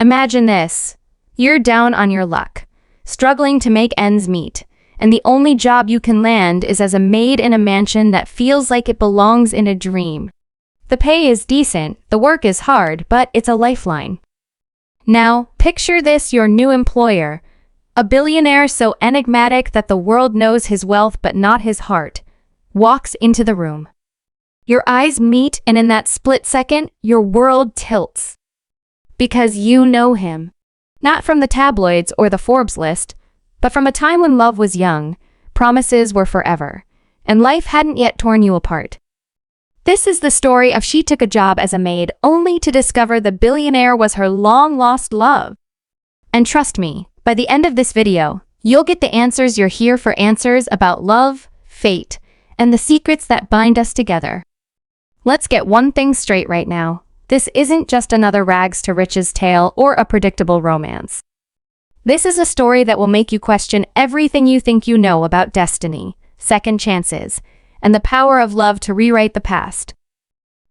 Imagine this. You're down on your luck, struggling to make ends meet, and the only job you can land is as a maid in a mansion that feels like it belongs in a dream. The pay is decent, the work is hard, but it's a lifeline. Now, picture this: your new employer, a billionaire so enigmatic that the world knows his wealth but not his heart, walks into the room. Your eyes meet, and in that split second, your world tilts. Because you know him. Not from the tabloids or the Forbes list, but from a time when love was young, promises were forever, and life hadn't yet torn you apart. This is the story of she took a job as a maid only to discover the billionaire was her long-lost love. And trust me, by the end of this video, you'll get the answers you're here for: answers about love, fate, and the secrets that bind us together. Let's get one thing straight right now. This isn't just another rags to riches tale or a predictable romance. This is a story that will make you question everything you think you know about destiny, second chances, and the power of love to rewrite the past.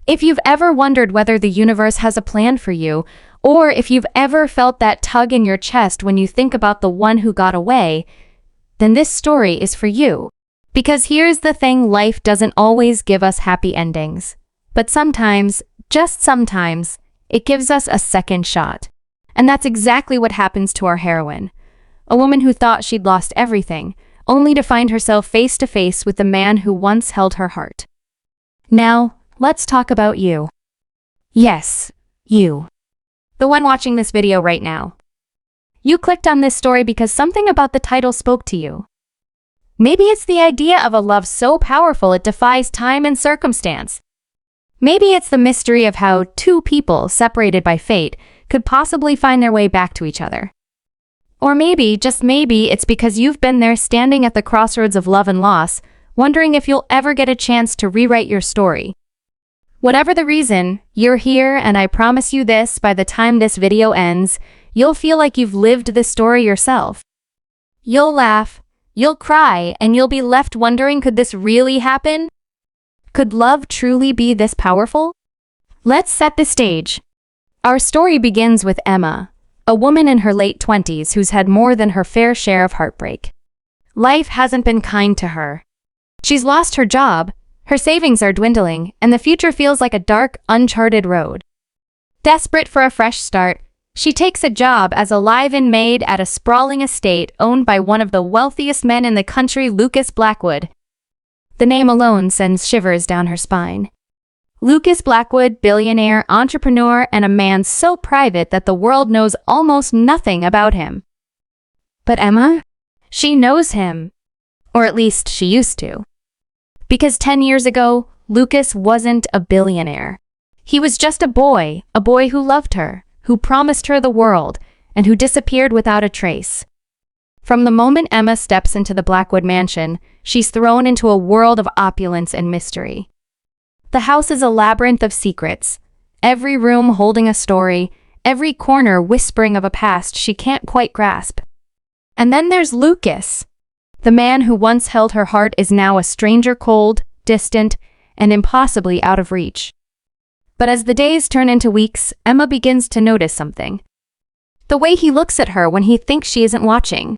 If you've ever wondered whether the universe has a plan for you, or if you've ever felt that tug in your chest when you think about the one who got away, then this story is for you. Because here's the thing: life doesn't always give us happy endings. But sometimes, just sometimes, it gives us a second shot. And that's exactly what happens to our heroine. A woman who thought she'd lost everything, only to find herself face to face with the man who once held her heart. Now, let's talk about you. Yes, you. The one watching this video right now. You clicked on this story because something about the title spoke to you. Maybe it's the idea of a love so powerful it defies time and circumstance. Maybe it's the mystery of how two people separated by fate could possibly find their way back to each other. Or maybe, just maybe, it's because you've been there standing at the crossroads of love and loss, wondering if you'll ever get a chance to rewrite your story. Whatever the reason, you're here, and I promise you this: by the time this video ends, you'll feel like you've lived this story yourself. You'll laugh, you'll cry, and you'll be left wondering, could this really happen? Could love truly be this powerful? Let's set the stage. Our story begins with Emma, a woman in her late 20s who's had more than her fair share of heartbreak. Life hasn't been kind to her. She's lost her job, her savings are dwindling, and the future feels like a dark, uncharted road. Desperate for a fresh start, she takes a job as a live-in maid at a sprawling estate owned by one of the wealthiest men in the country, Lucas Blackwood. The name alone sends shivers down her spine. Lucas Blackwood, billionaire, entrepreneur, and a man so private that the world knows almost nothing about him. But Emma? She knows him. Or at least she used to. Because 10 years ago, Lucas wasn't a billionaire. He was just a boy who loved her, who promised her the world, and who disappeared without a trace. From the moment Emma steps into the Blackwood mansion, she's thrown into a world of opulence and mystery. The house is a labyrinth of secrets, every room holding a story, every corner whispering of a past she can't quite grasp. And then there's Lucas. The man who once held her heart is now a stranger, cold, distant, and impossibly out of reach. But as the days turn into weeks, Emma begins to notice something. The way he looks at her when he thinks she isn't watching.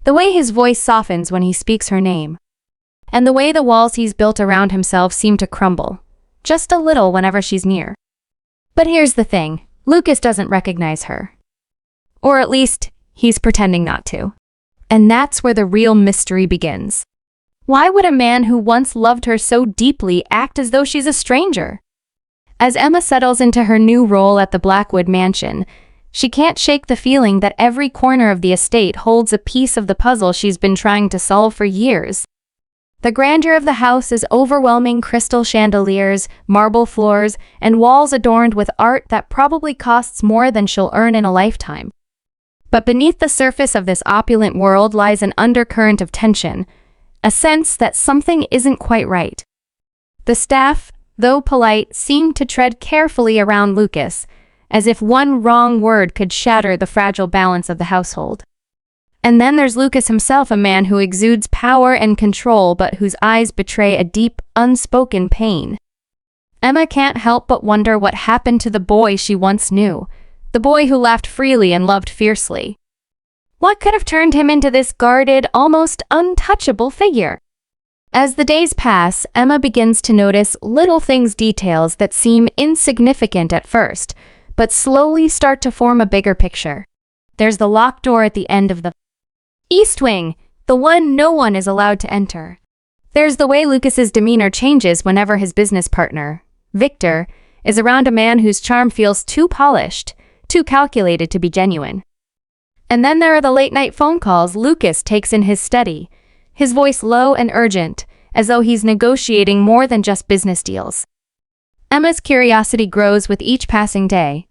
The way his voice softens when he speaks her name. And the way the walls he's built around himself seem to crumble, just a little whenever she's near. But here's the thing, Lucas doesn't recognize her. Or at least, he's pretending not to. And that's where the real mystery begins. Why would a man who once loved her so deeply act as though she's a stranger? As Emma settles into her new role at the Blackwood mansion, she can't shake the feeling that every corner of the estate holds a piece of the puzzle she's been trying to solve for years. The grandeur of the house is overwhelming: crystal chandeliers, marble floors, and walls adorned with art that probably costs more than she'll earn in a lifetime. But beneath the surface of this opulent world lies an undercurrent of tension, a sense that something isn't quite right. The staff, though polite, seem to tread carefully around Lucas, as if one wrong word could shatter the fragile balance of the household. And then there's Lucas himself, a man who exudes power and control but whose eyes betray a deep, unspoken pain. Emma can't help but wonder what happened to the boy she once knew, the boy who laughed freely and loved fiercely. What could have turned him into this guarded, almost untouchable figure? As the days pass, Emma begins to notice little details that seem insignificant at first, but slowly start to form a bigger picture. There's the locked door at the end of the East Wing, the one no one is allowed to enter. There's the way Lucas's demeanor changes whenever his business partner, Victor, is around a man whose charm feels too polished, too calculated to be genuine. And then there are the late-night phone calls Lucas takes in his study, his voice low and urgent, as though he's negotiating more than just business deals. Emma's curiosity grows with each passing day,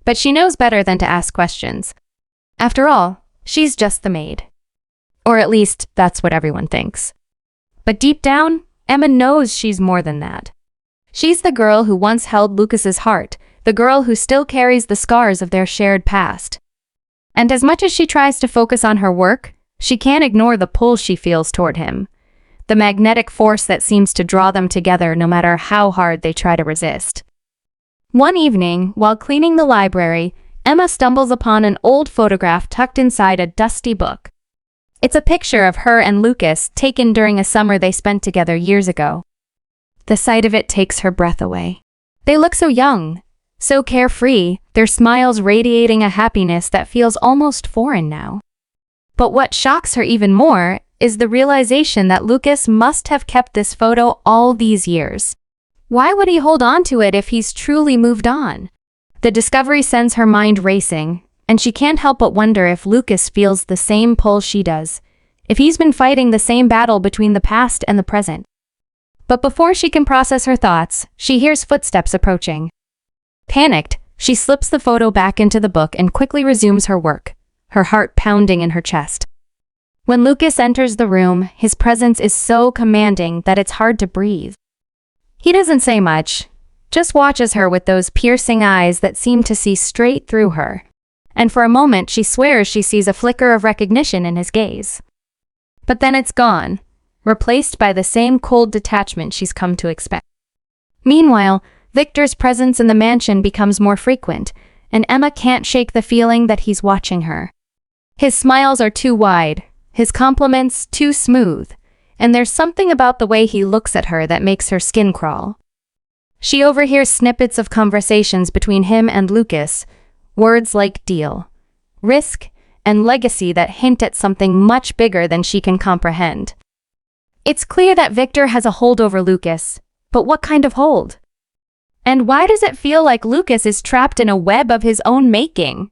but she knows better than to ask questions. After all, she's just the maid. Or at least, that's what everyone thinks. But deep down, Emma knows she's more than that. She's the girl who once held Lucas's heart, the girl who still carries the scars of their shared past. And as much as she tries to focus on her work, she can't ignore the pull she feels toward him, the magnetic force that seems to draw them together no matter how hard they try to resist. One evening, while cleaning the library, Emma stumbles upon an old photograph tucked inside a dusty book. It's a picture of her and Lucas taken during a summer they spent together years ago. The sight of it takes her breath away. They look so young, so carefree, their smiles radiating a happiness that feels almost foreign now. But what shocks her even more is the realization that Lucas must have kept this photo all these years. Why would he hold on to it if he's truly moved on? The discovery sends her mind racing, and she can't help but wonder if Lucas feels the same pull she does, if he's been fighting the same battle between the past and the present. But before she can process her thoughts, she hears footsteps approaching. Panicked, she slips the photo back into the book and quickly resumes her work, her heart pounding in her chest. When Lucas enters the room, his presence is so commanding that it's hard to breathe. He doesn't say much, just watches her with those piercing eyes that seem to see straight through her. And for a moment she swears she sees a flicker of recognition in his gaze. But then it's gone, replaced by the same cold detachment she's come to expect. Meanwhile, Victor's presence in the mansion becomes more frequent, and Emma can't shake the feeling that he's watching her. His smiles are too wide, his compliments too smooth, and there's something about the way he looks at her that makes her skin crawl. She overhears snippets of conversations between him and Lucas, words like deal, risk, and legacy that hint at something much bigger than she can comprehend. It's clear that Victor has a hold over Lucas, but what kind of hold? And why does it feel like Lucas is trapped in a web of his own making?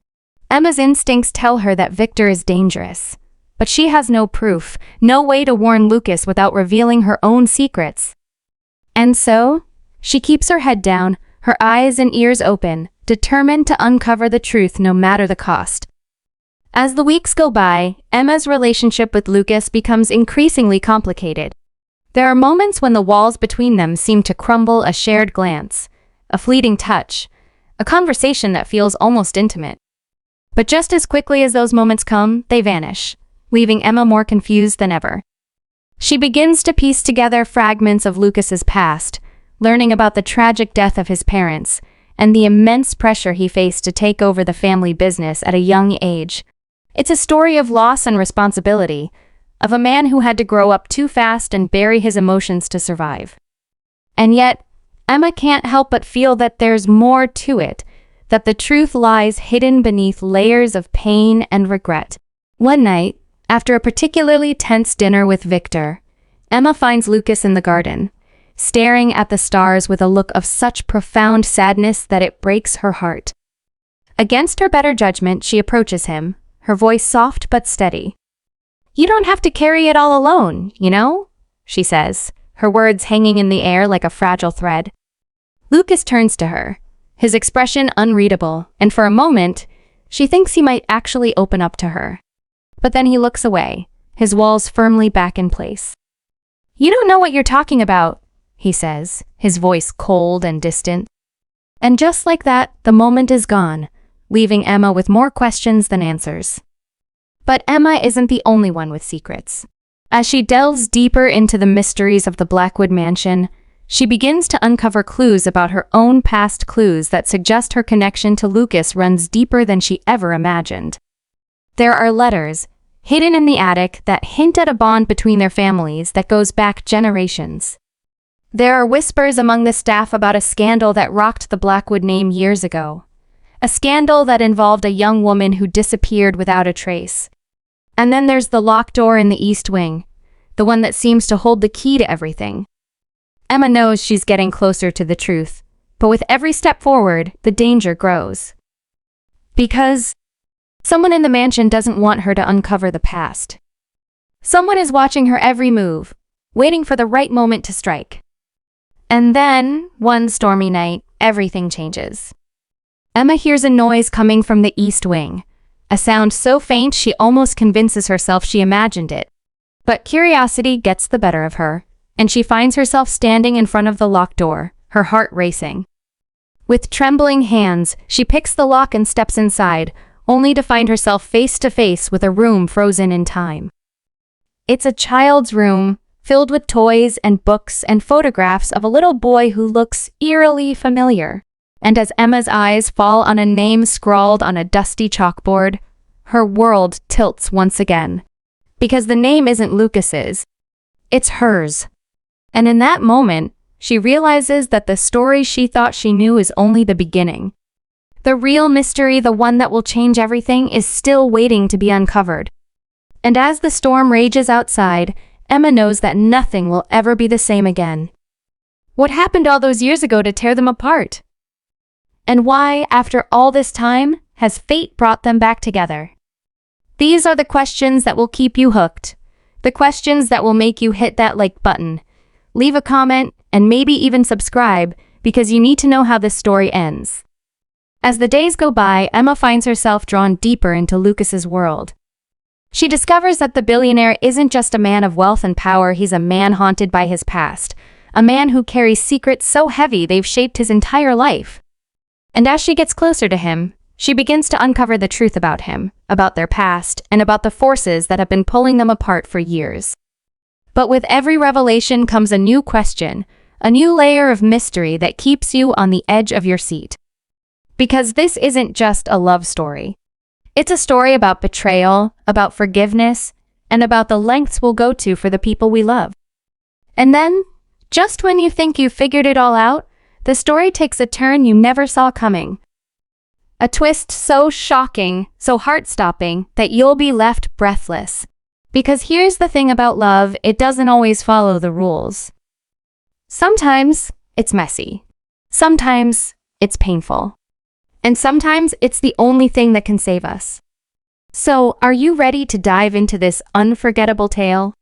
Emma's instincts tell her that Victor is dangerous, but she has no proof, no way to warn Lucas without revealing her own secrets. And so, she keeps her head down, her eyes and ears open, determined to uncover the truth no matter the cost. As the weeks go by, Emma's relationship with Lucas becomes increasingly complicated. There are moments when the walls between them seem to crumble, a shared glance, a fleeting touch, a conversation that feels almost intimate. But just as quickly as those moments come, they vanish, leaving Emma more confused than ever. She begins to piece together fragments of Lucas's past, learning about the tragic death of his parents and the immense pressure he faced to take over the family business at a young age. It's a story of loss and responsibility, of a man who had to grow up too fast and bury his emotions to survive. And yet, Emma can't help but feel that there's more to it, that the truth lies hidden beneath layers of pain and regret. One night, after a particularly tense dinner with Victor, Emma finds Lucas in the garden, staring at the stars with a look of such profound sadness that it breaks her heart. Against her better judgment, she approaches him, her voice soft but steady. "You don't have to carry it all alone, you know?" she says, her words hanging in the air like a fragile thread. Lucas turns to her, his expression unreadable, and for a moment, she thinks he might actually open up to her. But then he looks away, his walls firmly back in place. "You don't know what you're talking about," he says, his voice cold and distant. And just like that, the moment is gone, leaving Emma with more questions than answers. But Emma isn't the only one with secrets. As she delves deeper into the mysteries of the Blackwood mansion, She begins to uncover clues about her own past, clues that suggest her connection to Lucas runs deeper than she ever imagined. There are letters, hidden in the attic, that hint at a bond between their families that goes back generations. There are whispers among the staff about a scandal that rocked the Blackwood name years ago. A scandal that involved a young woman who disappeared without a trace. And then there's the locked door in the East Wing, the one that seems to hold the key to everything. Emma knows she's getting closer to the truth, but with every step forward, the danger grows. Because someone in the mansion doesn't want her to uncover the past. Someone is watching her every move, waiting for the right moment to strike. And then, one stormy night, everything changes. Emma hears a noise coming from the East Wing, a sound so faint she almost convinces herself she imagined it. But curiosity gets the better of her, and she finds herself standing in front of the locked door, her heart racing. With trembling hands, she picks the lock and steps inside, only to find herself face to face with a room frozen in time. It's a child's room, filled with toys and books and photographs of a little boy who looks eerily familiar. And as Emma's eyes fall on a name scrawled on a dusty chalkboard, her world tilts once again. Because the name isn't Lucas's, it's hers. And in that moment, she realizes that the story she thought she knew is only the beginning. The real mystery, the one that will change everything, is still waiting to be uncovered. And as the storm rages outside, Emma knows that nothing will ever be the same again. What happened all those years ago to tear them apart? And why, after all this time, has fate brought them back together? These are the questions that will keep you hooked. The questions that will make you hit that like button, leave a comment, and maybe even subscribe, because you need to know how this story ends. As the days go by, Emma finds herself drawn deeper into Lucas's world. She discovers that the billionaire isn't just a man of wealth and power, he's a man haunted by his past, a man who carries secrets so heavy they've shaped his entire life. And as she gets closer to him, she begins to uncover the truth about him, about their past, and about the forces that have been pulling them apart for years. But with every revelation comes a new question, a new layer of mystery that keeps you on the edge of your seat. Because this isn't just a love story. It's a story about betrayal, about forgiveness, and about the lengths we'll go to for the people we love. And then, just when you think you've figured it all out, the story takes a turn you never saw coming. A twist so shocking, so heart-stopping, that you'll be left breathless. Because here's the thing about love, it doesn't always follow the rules. Sometimes it's messy. Sometimes it's painful. And sometimes it's the only thing that can save us. So, are you ready to dive into this unforgettable tale?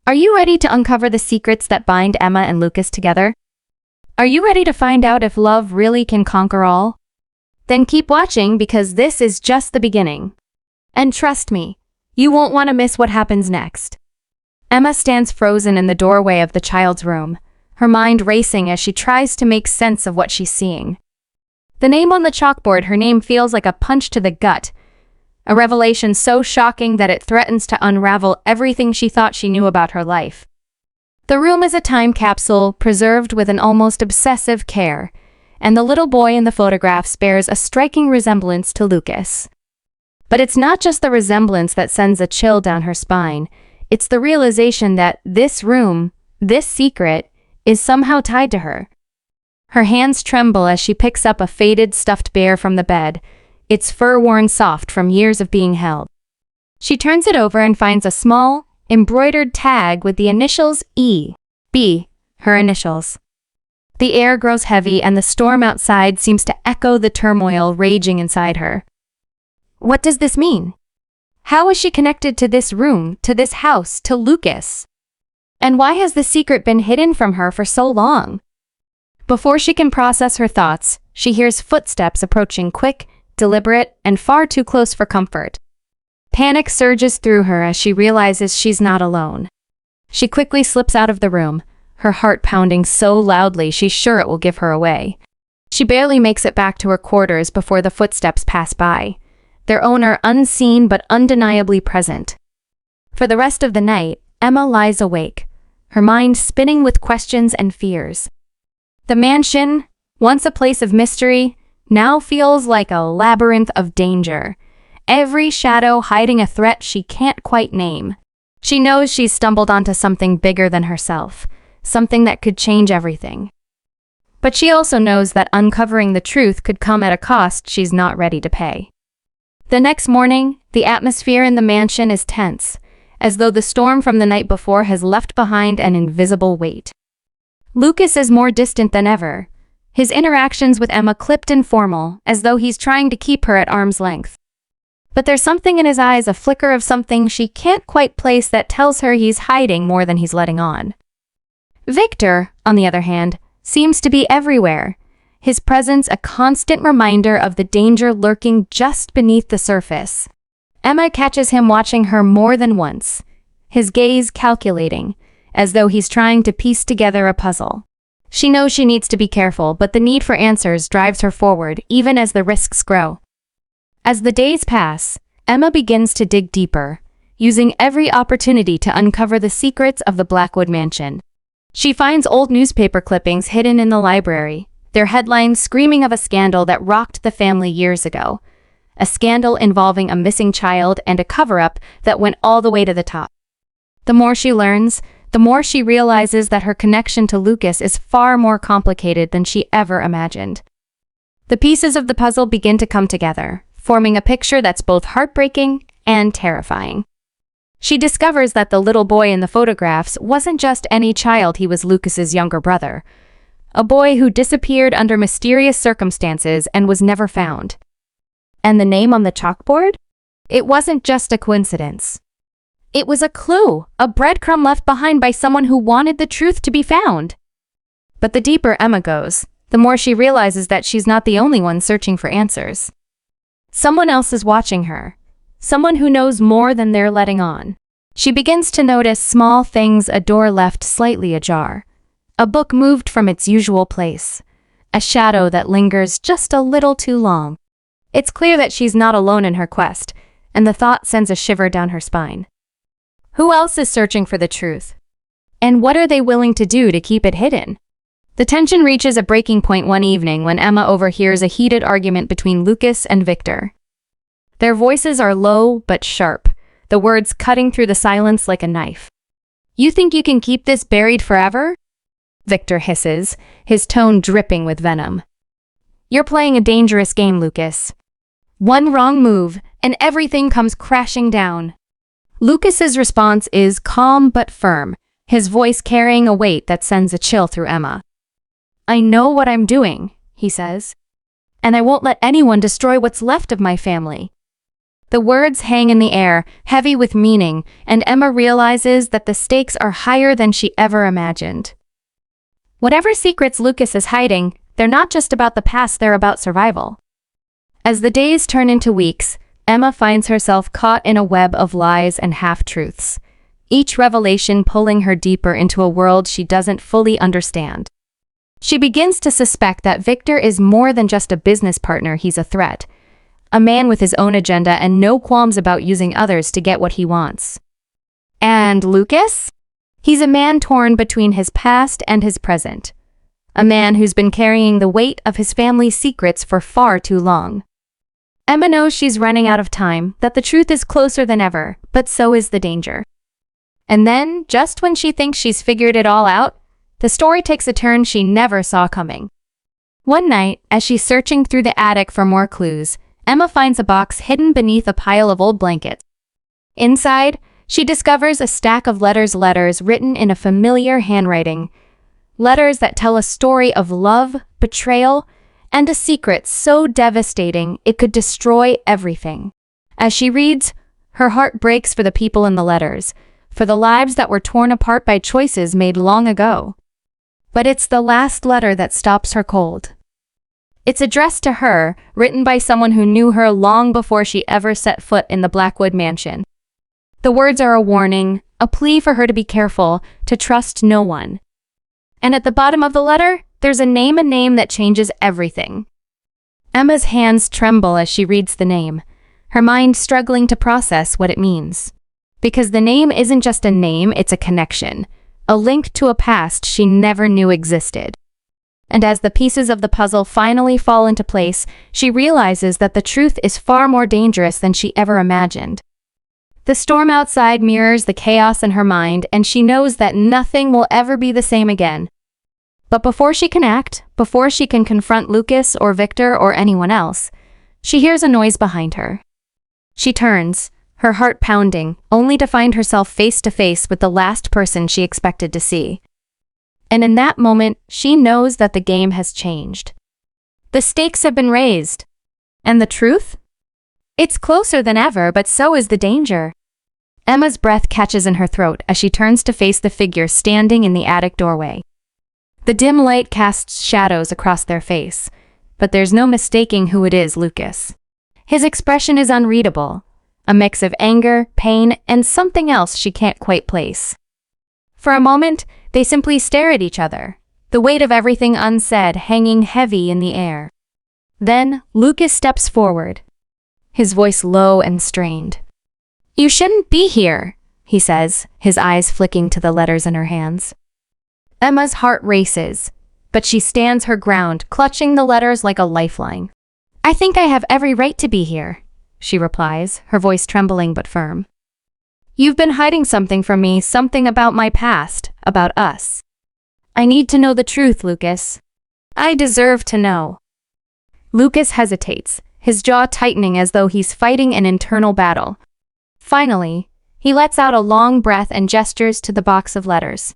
Are you ready to uncover the secrets that bind Emma and Lucas together? Are you ready to find out if love really can conquer all? Then keep watching, because this is just the beginning. And trust me, you won't want to miss what happens next. Emma stands frozen in the doorway of the child's room, her mind racing as she tries to make sense of what she's seeing. The name on the chalkboard, her name feels like a punch to the gut, a revelation so shocking that it threatens to unravel everything she thought she knew about her life. The room is a time capsule preserved with an almost obsessive care, and the little boy in the photographs bears a striking resemblance to Lucas. But it's not just the resemblance that sends a chill down her spine, it's the realization that this room, this secret, is somehow tied to her. Her hands tremble as she picks up a faded stuffed bear from the bed, its fur worn soft from years of being held. She turns it over and finds a small, embroidered tag with the initials E.B., her initials. The air grows heavy and the storm outside seems to echo the turmoil raging inside her. What does this mean? How is she connected to this room, to this house, to Lucas? And why has the secret been hidden from her for so long? Before she can process her thoughts, she hears footsteps approaching, quick, deliberate, and far too close for comfort. Panic surges through her as she realizes she's not alone. She quickly slips out of the room, her heart pounding so loudly she's sure it will give her away. She barely makes it back to her quarters before the footsteps pass by, their owner unseen but undeniably present. For the rest of the night, Emma lies awake, her mind spinning with questions and fears. The mansion, once a place of mystery, now feels like a labyrinth of danger, every shadow hiding a threat she can't quite name. She knows she's stumbled onto something bigger than herself, something that could change everything. But she also knows that uncovering the truth could come at a cost she's not ready to pay. The next morning, the atmosphere in the mansion is tense, as though the storm from the night before has left behind an invisible weight. Lucas is more distant than ever, his interactions with Emma clipped and formal, as though he's trying to keep her at arm's length. But there's something in his eyes, a flicker of something she can't quite place that tells her he's hiding more than he's letting on. Victor, on the other hand, seems to be everywhere, his presence a constant reminder of the danger lurking just beneath the surface. Emma catches him watching her more than once, his gaze calculating, as though he's trying to piece together a puzzle. She knows she needs to be careful, but the need for answers drives her forward, even as the risks grow. As the days pass, Emma begins to dig deeper, using every opportunity to uncover the secrets of the Blackwood mansion. She finds old newspaper clippings hidden in the library, their headlines screaming of a scandal that rocked the family years ago. A scandal involving a missing child and a cover-up that went all the way to the top. The more she learns, the more she realizes that her connection to Lucas is far more complicated than she ever imagined. The pieces of the puzzle begin to come together, forming a picture that's both heartbreaking and terrifying. She discovers that the little boy in the photographs wasn't just any child, he was Lucas's younger brother. A boy who disappeared under mysterious circumstances and was never found. And the name on the chalkboard? It wasn't just a coincidence. It was a clue, a breadcrumb left behind by someone who wanted the truth to be found. But the deeper Emma goes, the more she realizes that she's not the only one searching for answers. Someone else is watching her. Someone who knows more than they're letting on. She begins to notice small things, a door left slightly ajar. A book moved from its usual place. A shadow that lingers just a little too long. It's clear that she's not alone in her quest, and the thought sends a shiver down her spine. Who else is searching for the truth? And what are they willing to do to keep it hidden? The tension reaches a breaking point one evening when Emma overhears a heated argument between Lucas and Victor. Their voices are low but sharp, the words cutting through the silence like a knife. "You think you can keep this buried forever?" Victor hisses, his tone dripping with venom. "You're playing a dangerous game, Lucas. One wrong move, and everything comes crashing down." Lucas's response is calm but firm, his voice carrying a weight that sends a chill through Emma. "I know what I'm doing," he says. "And I won't let anyone destroy what's left of my family." The words hang in the air, heavy with meaning, and Emma realizes that the stakes are higher than she ever imagined. Whatever secrets Lucas is hiding, they're not just about the past, they're about survival. As the days turn into weeks, Emma finds herself caught in a web of lies and half-truths, each revelation pulling her deeper into a world she doesn't fully understand. She begins to suspect that Victor is more than just a business partner, he's a threat. A man with his own agenda and no qualms about using others to get what he wants. And Lucas? He's a man torn between his past and his present. A man who's been carrying the weight of his family's secrets for far too long. Emma knows she's running out of time, that the truth is closer than ever, but so is the danger. And then, just when she thinks she's figured it all out, the story takes a turn she never saw coming. One night, as she's searching through the attic for more clues, Emma finds a box hidden beneath a pile of old blankets. Inside, she discovers a stack of letters written in a familiar handwriting. Letters that tell a story of love, betrayal, and a secret so devastating it could destroy everything. As she reads, her heart breaks for the people in the letters, for the lives that were torn apart by choices made long ago. But it's the last letter that stops her cold. It's addressed to her, written by someone who knew her long before she ever set foot in the Blackwood mansion. The words are a warning, a plea for her to be careful, to trust no one. And at the bottom of the letter, there's a name that changes everything. Emma's hands tremble as she reads the name, her mind struggling to process what it means. Because the name isn't just a name, it's a connection. a link to a past she never knew existed. And as the pieces of the puzzle finally fall into place, she realizes that the truth is far more dangerous than she ever imagined. The storm outside mirrors the chaos in her mind, and she knows that nothing will ever be the same again. But before she can act, before she can confront Lucas or Victor or anyone else, she hears a noise behind her. She turns, her heart pounding, only to find herself face to face with the last person she expected to see. And in that moment, she knows that the game has changed. The stakes have been raised. And the truth? It's closer than ever, but so is the danger. Emma's breath catches in her throat as she turns to face the figure standing in the attic doorway. The dim light casts shadows across their face, but there's no mistaking who it is, Lucas. His expression is unreadable, a mix of anger, pain, and something else she can't quite place. For a moment, they simply stare at each other, the weight of everything unsaid hanging heavy in the air. Then, Lucas steps forward, his voice low and strained. "You shouldn't be here," he says, his eyes flicking to the letters in her hands. Emma's heart races, but she stands her ground, clutching the letters like a lifeline. "I think I have every right to be here," she replies, her voice trembling but firm. "You've been hiding something from me, something about my past, about us. I need to know the truth, Lucas. I deserve to know." Lucas hesitates, his jaw tightening as though he's fighting an internal battle. Finally, he lets out a long breath and gestures to the box of letters.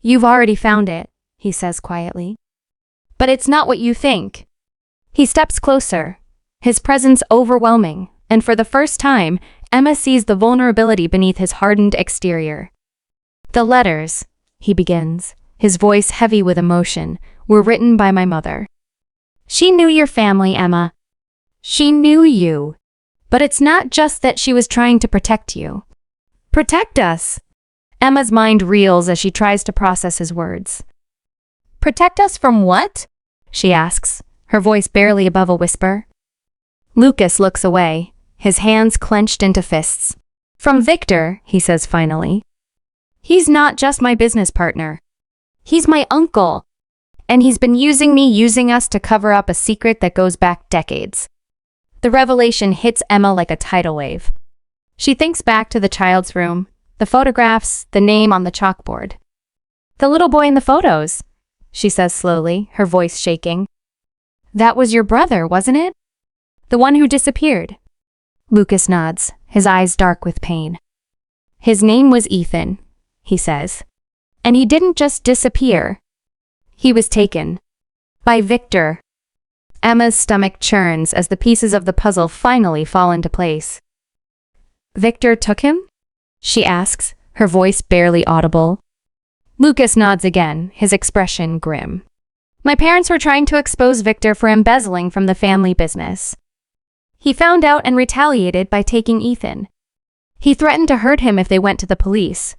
"You've already found it," he says quietly. "But it's not what you think." He steps closer, his presence overwhelming, and for the first time, Emma sees the vulnerability beneath his hardened exterior. "The letters," he begins, his voice heavy with emotion, "were written by my mother. She knew your family, Emma. She knew you. But it's not just that she was trying to protect you. Protect us." Emma's mind reels as she tries to process his words. "Protect us from what?" she asks, her voice barely above a whisper. Lucas looks away, his hands clenched into fists. "From Victor," he says finally. "He's not just my business partner. He's my uncle. And he's been using us to cover up a secret that goes back decades." The revelation hits Emma like a tidal wave. She thinks back to the child's room, the photographs, the name on the chalkboard. "The little boy in the photos," she says slowly, her voice shaking. "That was your brother, wasn't it? The one who disappeared?" Lucas nods, his eyes dark with pain. "His name was Ethan," he says. "And he didn't just disappear. He was taken. By Victor." Emma's stomach churns as the pieces of the puzzle finally fall into place. "Victor took him?" she asks, her voice barely audible. Lucas nods again, his expression grim. "My parents were trying to expose Victor for embezzling from the family business. He found out and retaliated by taking Ethan. He threatened to hurt him if they went to the police.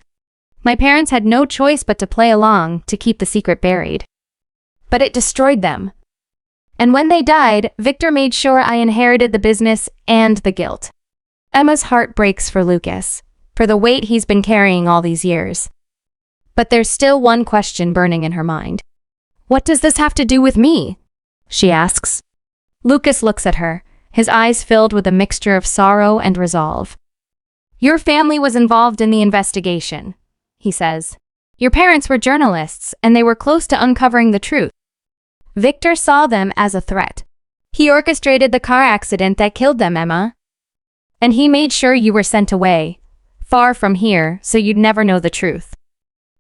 My parents had no choice but to play along to keep the secret buried. But it destroyed them. And when they died, Victor made sure I inherited the business and the guilt." Emma's heart breaks for Lucas, for the weight he's been carrying all these years. But there's still one question burning in her mind. "What does this have to do with me?" she asks. Lucas looks at her, his eyes filled with a mixture of sorrow and resolve. "Your family was involved in the investigation," he says. "Your parents were journalists, and they were close to uncovering the truth. Victor saw them as a threat. He orchestrated the car accident that killed them, Emma. And he made sure you were sent away, far from here, so you'd never know the truth."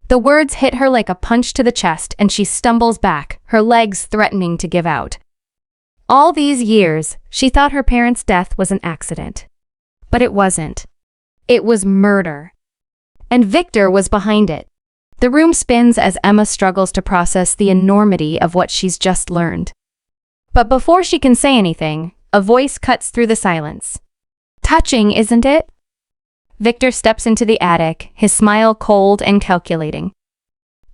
The words hit her like a punch to the chest, and she stumbles back, her legs threatening to give out. All these years, she thought her parents' death was an accident. But it wasn't. It was murder. And Victor was behind it. The room spins as Emma struggles to process the enormity of what she's just learned. But before she can say anything, a voice cuts through the silence. "Touching, isn't it?" Victor steps into the attic, his smile cold and calculating.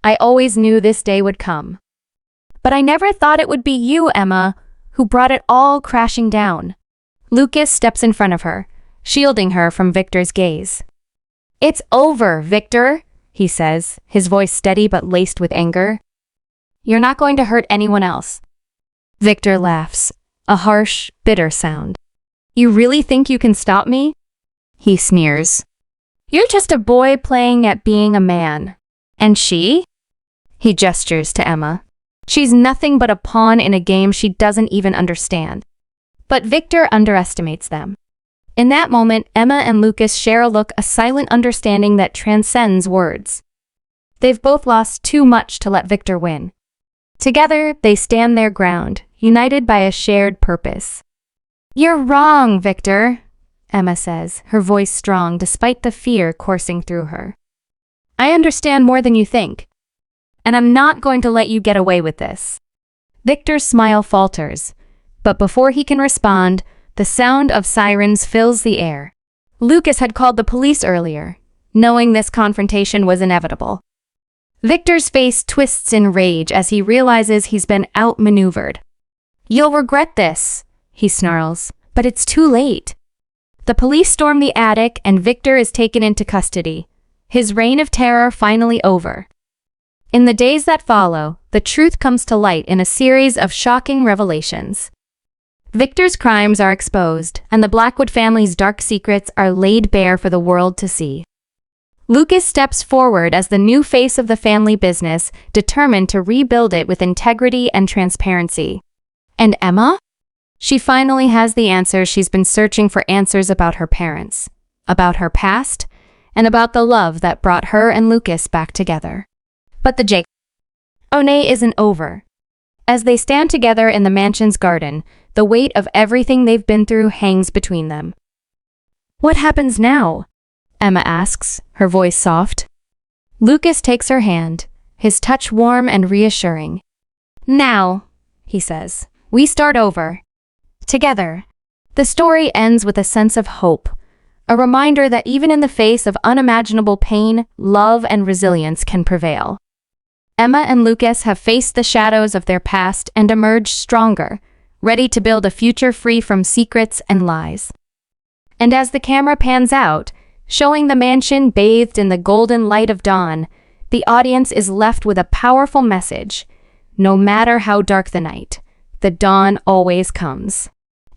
"I always knew this day would come. But I never thought it would be you, Emma, who brought it all crashing down." Lucas steps in front of her, shielding her from Victor's gaze. "It's over, Victor," he says, his voice steady but laced with anger. You're not going to hurt anyone else. Victor laughs, a harsh, bitter sound. You really think you can stop me? He sneers. You're just a boy playing at being a man. And she? He gestures to Emma. She's nothing but a pawn in a game she doesn't even understand. But Victor underestimates them. In that moment, Emma and Lucas share a look, a silent understanding that transcends words. They've both lost too much to let Victor win. Together, they stand their ground, united by a shared purpose. You're wrong, Victor, Emma says, her voice strong despite the fear coursing through her. I understand more than you think. And I'm not going to let you get away with this. Victor's smile falters, but before he can respond, the sound of sirens fills the air. Lucas had called the police earlier, knowing this confrontation was inevitable. Victor's face twists in rage as he realizes he's been outmaneuvered. You'll regret this, he snarls, but it's too late. The police storm the attic and Victor is taken into custody, his reign of terror finally over. In the days that follow, the truth comes to light in a series of shocking revelations. Victor's crimes are exposed, and the Blackwood family's dark secrets are laid bare for the world to see. Lucas steps forward as the new face of the family business, determined to rebuild it with integrity and transparency. And Emma? She finally has the answers she's been searching for, answers about her parents, about her past, and about the love that brought her and Lucas back together. But the journey isn't over. As they stand together in the mansion's garden, the weight of everything they've been through hangs between them. What happens now? Emma asks, her voice soft. Lucas takes her hand, his touch warm and reassuring. Now, he says, we start over. Together. The story ends with a sense of hope, a reminder that even in the face of unimaginable pain, love and resilience can prevail. Emma and Lucas have faced the shadows of their past and emerged stronger, ready to build a future free from secrets and lies. And as the camera pans out, showing the mansion bathed in the golden light of dawn, the audience is left with a powerful message. No matter how dark the night, the dawn always comes.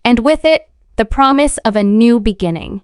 And with it, the promise of a new beginning.